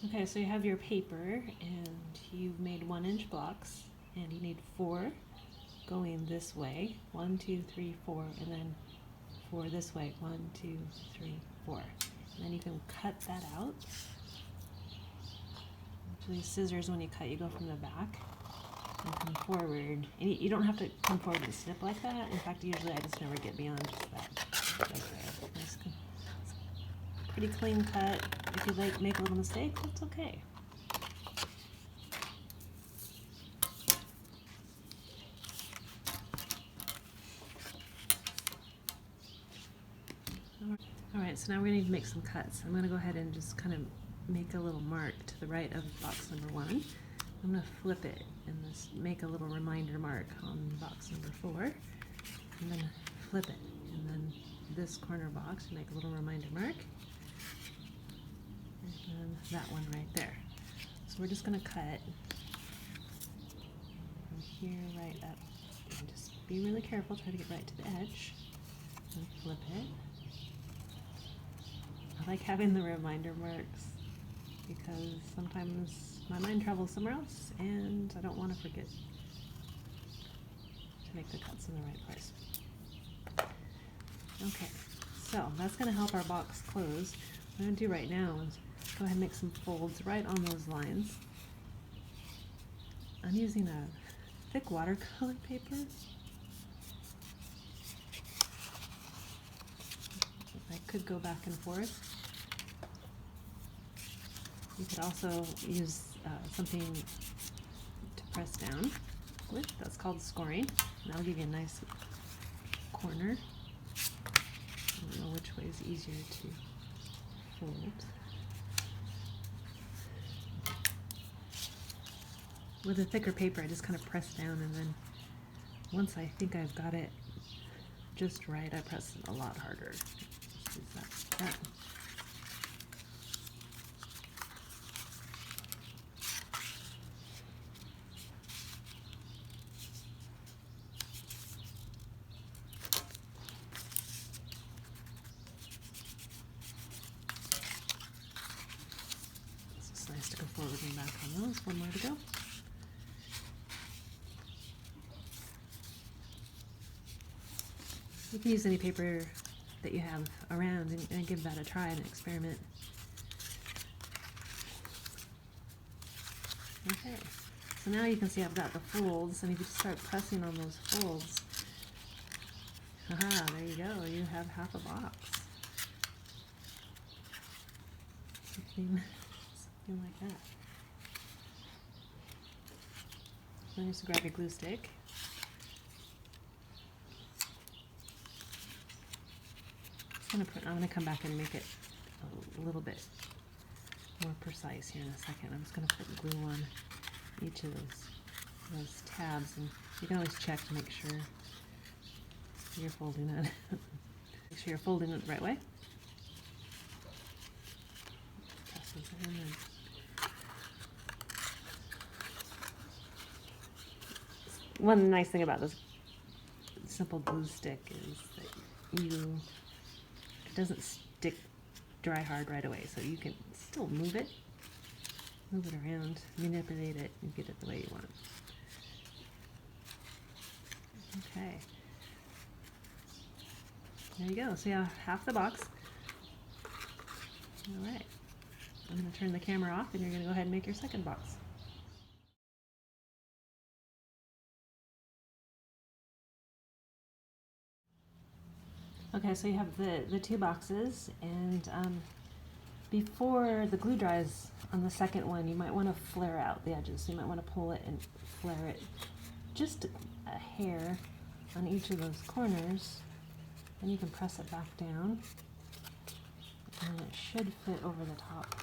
Okay, so you have your paper and you've made 1 inch blocks and you need 4 going this way. 1, 2, 3, 4, and then 4 this way. 1, 2, 3, 4. And then you can cut that out. Usually scissors, when you cut, you go from the back and come forward. And you don't have to come forward and snip like that. In fact, usually I just never get beyond just that. Right there. Nice, pretty clean cut. If you make a little mistake, that's okay. Alright, so now we're going to make some cuts. I'm going to go ahead and just kind of make a little mark to the right of box number 1. I'm going to flip it and just make a little reminder mark on box number 4. And then flip it. And then this corner box, make a little reminder mark. And then that one right there. So we're just going to cut from here right up. And just be really careful, try to get right to the edge. And flip it. I like having the reminder marks because sometimes my mind travels somewhere else and I don't want to forget to make the cuts in the right place. Okay, so that's going to help our box close. What I'm going to do right now is go ahead and make some folds right on those lines. I'm using a thick watercolor paper. I could go back and forth. You could also use something to press down with. That's called scoring. And that'll give you a nice corner. I don't know which way is easier to fold. With a thicker paper, I just kind of press down, and then once I think I've got it just right, I press it a lot harder. Just use that. It's nice to go forward and back on those. One more to go. You can use any paper that you have around and give that a try and experiment. Okay, so now you can see I've got the folds, and if you just start pressing on those folds, haha, there you go, you have half a box. Something like that. Then just grab your glue stick. I'm going to come back and make it a little bit more precise here in a second. I'm just going to put glue on each of those tabs, and you can always check to make sure you're folding it. Make sure you're folding it the right way. Press this in and one nice thing about this simple glue stick is that it doesn't stick dry hard right away, so you can still move it around, manipulate it, and get it the way you want. Okay. There you go. So you have half the box. All right. I'm going to turn the camera off, and you're going to go ahead and make your second box. Okay, so you have the 2 boxes, and before the glue dries on the second one, you might want to flare out the edges. So you might want to pull it and flare it just a hair on each of those corners. Then you can press it back down, and it should fit over the top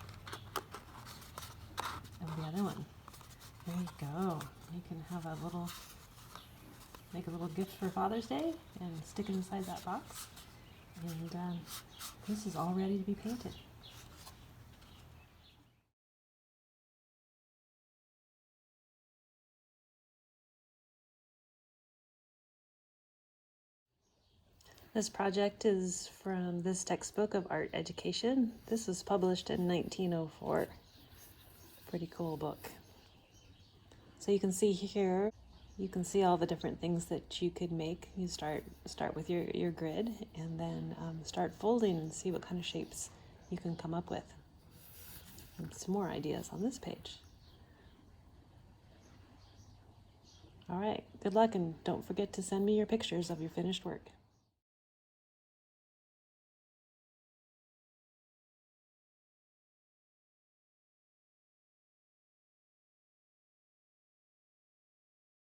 of the other one. There you go. You can have make a little gift for Father's Day and stick it inside that box. And this is all ready to be painted. This project is from this textbook of art education. This was published in 1904. Pretty cool book. So you can see here, you can see all the different things that you could make. You start with your grid, and then start folding and see what kind of shapes you can come up with. And some more ideas on this page. All right, good luck, and don't forget to send me your pictures of your finished work.